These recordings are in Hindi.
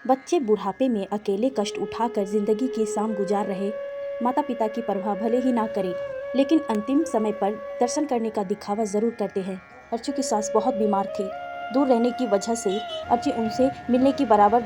बच्चे बुढ़ापे में अकेले कष्ट उठाकर जिंदगी की शाम गुजार रहे। माता पिता की परवाह भले ही ना करें, लेकिन अंतिम समय पर दर्शन करने का दिखावा जरूर करते हैं। अर्चू की सास बहुत बीमार थी। दूर रहने की वजह से अर्ची उनसे मिलने की बराबर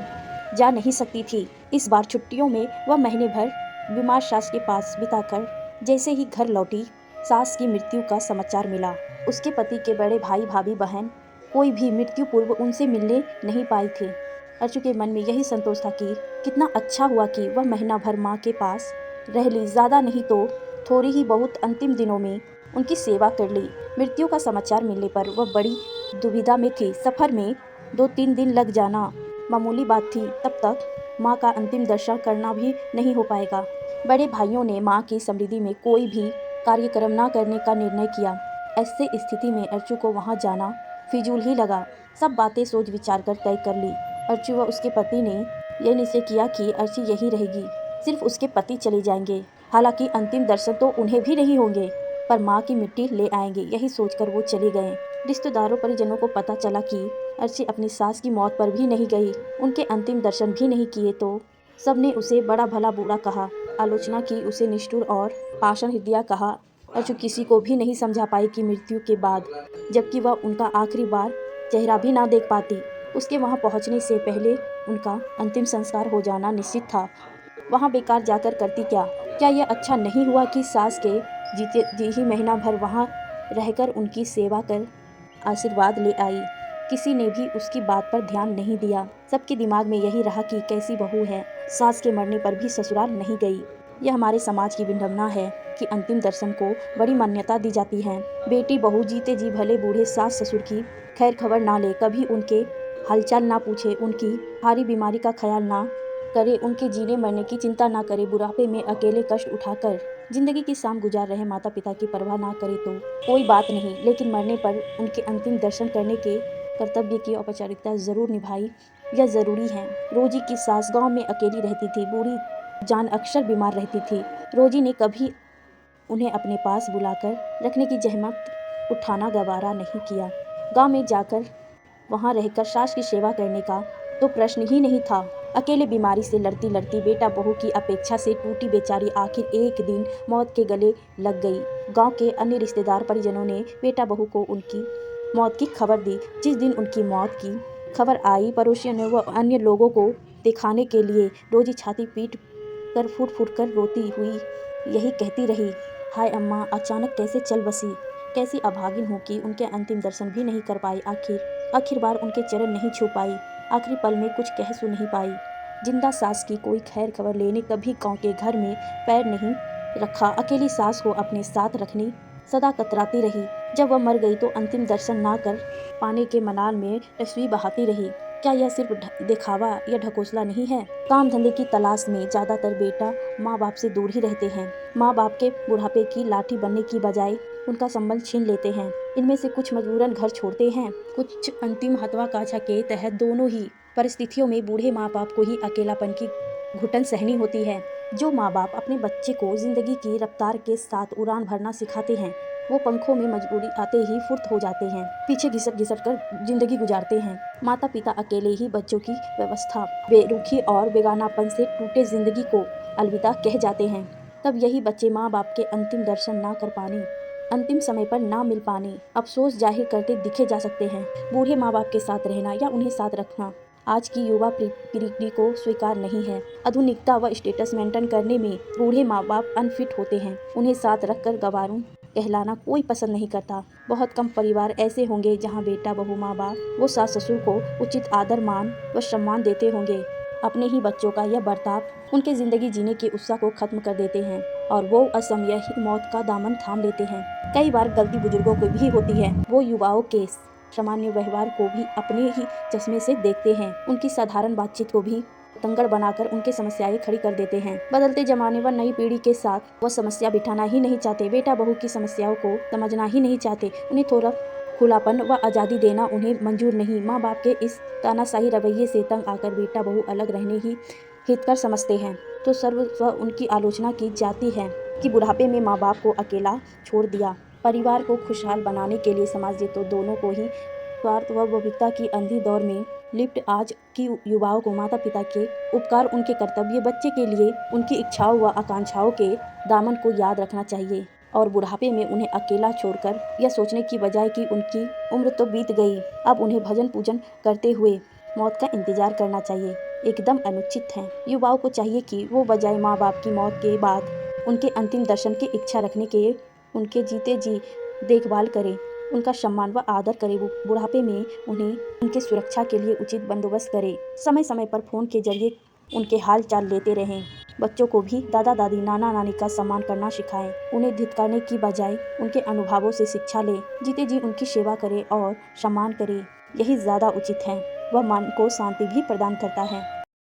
जा नहीं सकती थी। इस बार छुट्टियों में वह महीने भर बीमार सास के पास बिताकर जैसे ही घर लौटी, सास की मृत्यु का समाचार मिला। उसके पति के बड़े भाई भाभी बहन कोई भी मृत्यु पूर्व उनसे मिलने नहीं पाए थे। अर्चू के मन में यही संतोष था कि कितना अच्छा हुआ कि वह महीना भर माँ के पास रह ली, ज़्यादा नहीं तो थोड़ी ही बहुत अंतिम दिनों में उनकी सेवा कर ली। मृत्यु का समाचार मिलने पर वह बड़ी दुविधा में थी। सफ़र में 2-3 दिन लग जाना मामूली बात थी, तब तक माँ का अंतिम दर्शन करना भी नहीं हो पाएगा। बड़े भाइयों ने माँ की समृद्धि में कोई भी कार्यक्रम न करने का निर्णय किया। ऐसे स्थिति में अर्चू को वहाँ जाना फिजूल ही लगा। सब बातें सोच विचार कर तय कर ली। अर्चू व उसके पति ने यह निश्चय किया कि अर्ची यही रहेगी, सिर्फ उसके पति चले जाएंगे। हालांकि अंतिम दर्शन तो उन्हें भी नहीं होंगे, पर माँ की मिट्टी ले आएंगे, यही सोचकर वो चले गए। रिश्तेदारों परिजनों को पता चला कि अर्ची अपनी सास की मौत पर भी नहीं गई, उनके अंतिम दर्शन भी नहीं किए, तो सबने उसे बड़ा भला बुरा कहा, आलोचना की, उसे निष्ठुर और पाषाण हृदय कहा। अर्चू किसी को भी नहीं समझा पाई कि मृत्यु के बाद, जबकि वह उनका आखिरी बार चेहरा भी ना देख पाती, उसके वहाँ पहुँचने से पहले उनका अंतिम संस्कार हो जाना निश्चित था। वहाँ बेकार जाकर करती क्या यह अच्छा नहीं हुआ कि सास के जीते जी ही महीना भर वहाँ रहकर उनकी सेवा कर आशीर्वाद ले आई। किसी ने भी उसकी बात पर ध्यान नहीं दिया। सबके दिमाग में यही रहा कि कैसी बहू है, सास के मरने पर भी ससुराल नहीं गई। यह हमारे समाज की विडंबना है कि अंतिम दर्शन को बड़ी मान्यता दी जाती है। बेटी बहू जीते जी भले बूढ़े सास ससुर की खैर खबर ना ले, कभी उनके हालचाल ना पूछे, उनकी भारी बीमारी का ख्याल ना करे, उनके जीने मरने की चिंता ना करे, बुढ़ापे में अकेले कष्ट उठाकर जिंदगी की शाम गुजार रहे माता पिता की परवाह ना करे तो कोई बात नहीं, लेकिन मरने पर उनके अंतिम दर्शन करने के कर्तव्य की औपचारिकता जरूर निभाई, यह जरूरी है। रोजी की सास गांव में अकेली रहती थी। बूढ़ी जान अक्सर बीमार रहती थी। रोजी ने कभी उन्हें अपने पास बुलाकर रखने की जहमत उठाना गवारा नहीं किया। गांव में जाकर वहां रहकर सास की सेवा करने का तो प्रश्न ही नहीं था। अकेले बीमारी से लड़ती लड़ती बेटा बहू की अपेक्षा से टूटी बेचारी आखिर एक दिन मौत के गले लग गई। गांव के अन्य रिश्तेदार परिजनों ने बेटा बहू को उनकी मौत की खबर दी। जिस दिन उनकी मौत की खबर आई, पड़ोसियों ने व अन्य लोगों को दिखाने के लिए रोजी छाती पीट कर फूट कर रोती हुई यही कहती रही, हाय अम्मा, अचानक कैसे चल बसी, कैसी अभागिन हूँ कि उनके अंतिम दर्शन भी नहीं कर पाई, आखिर बार उनके चरण नहीं छू पाई, आखिरी पल में कुछ कह सुन नहीं पाई। जिंदा सास की कोई खैर खबर लेने कभी गांव के घर में पैर नहीं रखा। अकेली सास को अपने साथ रखनी सदा कतराती रही। जब वह मर गई तो अंतिम दर्शन ना कर पाने के मलाल में रसोई बहाती रही। क्या यह सिर्फ दिखावा या ढकोसला नहीं है? काम धंधे की तलाश में ज्यादातर बेटा माँ बाप से दूर ही रहते हैं। माँ बाप के बुढ़ापे की लाठी बनने की बजाय उनका संबंध छीन लेते हैं। इनमें से कुछ मजबूरन घर छोड़ते हैं, कुछ अंतिम महत्वाकांक्षा के तहत। दोनों ही परिस्थितियों में बूढ़े माँ बाप को ही अकेलापन की घुटन सहनी होती है। जो माँ बाप अपने बच्चे को जिंदगी की रफ्तार के साथ उड़ान भरना सिखाते हैं, वो पंखों में मजबूरी आते ही फुर्त हो जाते हैं, पीछे घिसट घिसट कर जिंदगी गुजारते हैं। माता पिता अकेले ही बच्चों की व्यवस्था, बेरुखी और बेगानापन से टूटे जिंदगी को अलविदा कह जाते हैं। तब यही बच्चे माँ बाप के अंतिम दर्शन ना कर पाने, अंतिम समय पर ना मिल पाने अफसोस जाहिर करते दिखे जा सकते हैं। बूढ़े माँ बाप के साथ रहना या उन्हें साथ रखना आज की युवा पीढ़ी को स्वीकार नहीं है। आधुनिकता व स्टेटस मेंटेन करने में बूढ़े माँ बाप अनफिट होते हैं। उन्हें साथ रखकर गंवारूं कहलाना कोई पसंद नहीं करता। बहुत कम परिवार ऐसे होंगे जहाँ बेटा बहू माँ बाप वो सास ससुर को उचित आदर मान व सम्मान देते होंगे। अपने ही बच्चों का यह बर्ताव उनके जिंदगी जीने के उत्साह को खत्म कर देते हैं और वो असमय ही मौत का दामन थाम लेते हैं। कई बार गलती बुजुर्गों को भी होती है। वो युवाओं के सामान्य व्यवहार को भी अपने ही चश्मे से देखते हैं। उनकी साधारण बातचीत को भी तंगड़ बनाकर उनके समस्याएं खड़ी कर देते हैं। बदलते जमाने व नई पीढ़ी के साथ वो समस्या बिठाना ही नहीं चाहते। बेटा बहू की समस्याओं को समझना ही नहीं चाहते। उन्हें थोड़ा खुलापन व आज़ादी देना उन्हें मंजूर नहीं। माँ बाप के इस तानाशाही रवैये से तंग आकर बेटा बहू अलग रहने ही हितकर समझते हैं तो सर्वस्व उनकी आलोचना की जाती है कि बुढ़ापे में माँ बाप को अकेला छोड़ दिया। परिवार को खुशहाल बनाने के लिए समाज ने तो दोनों को ही स्वार्थ व भौतिकता की अंधी दौड़ में लिफ्ट आज की युवाओं को माता पिता के उपकार, उनके कर्तव्य, बच्चे के लिए उनकी इच्छाओं व आकांक्षाओं के दामन को याद रखना चाहिए और बुढ़ापे में उन्हें अकेला छोड़कर यह सोचने की बजाय कि उनकी उम्र तो बीत गई, अब उन्हें भजन पूजन करते हुए मौत का इंतजार करना चाहिए, एकदम अनुचित है। युवाओं को चाहिए कि वो बजाय माँ बाप की मौत के बाद उनके अंतिम दर्शन की इच्छा रखने के उनके जीते जी देखभाल करे, उनका सम्मान व आदर करे, वो बुढ़ापे में उन्हें उनके सुरक्षा के लिए उचित बंदोबस्त करे, समय समय पर फ़ोन के जरिए उनके हाल चाल लेते रहें। बच्चों को भी दादा दादी नाना नानी का सम्मान करना सिखाएं, उन्हें धिक्कारने की बजाय उनके अनुभवों से शिक्षा लें, जीते जी उनकी सेवा करें और सम्मान करें, यही ज़्यादा उचित है। वह मन को शांति भी प्रदान करता है।